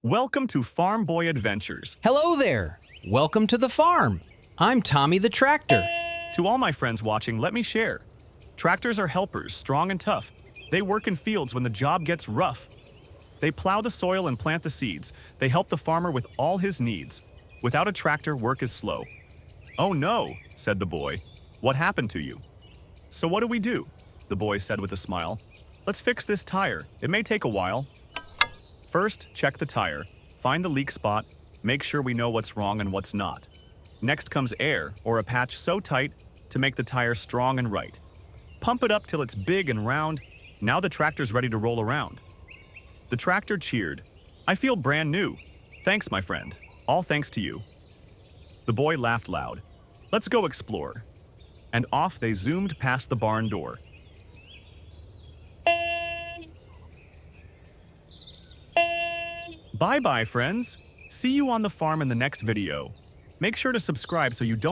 Welcome to Farm Boy Adventures. Hello there! Welcome to the farm. I'm Tommy the tractor. To all my friends watching, let me share. Tractors are helpers, strong and tough. They work in fields when the job gets rough. They plow the soil and plant the seeds. They help the farmer with all his needs. Without a tractor, work is slow. "Oh no," said the boy. "What happened to you?" "So what do we do?" the boy said with a smile. "Let's fix this tire. It may take a while." First, check the tire. Find the leak spot. Make sure we know what's wrong and what's not. Next comes air, or a patch so tight to make the tire strong and right. Pump it up till it's big and round. Now the tractor's ready to roll around. The tractor cheered. "I feel brand new." "Thanks, my friend. All thanks to you." The boy laughed loud. "Let's go explore." And off they zoomed past the barn door. Bye-bye, friends. See you on the farm in the next video. Make sure to subscribe so you don't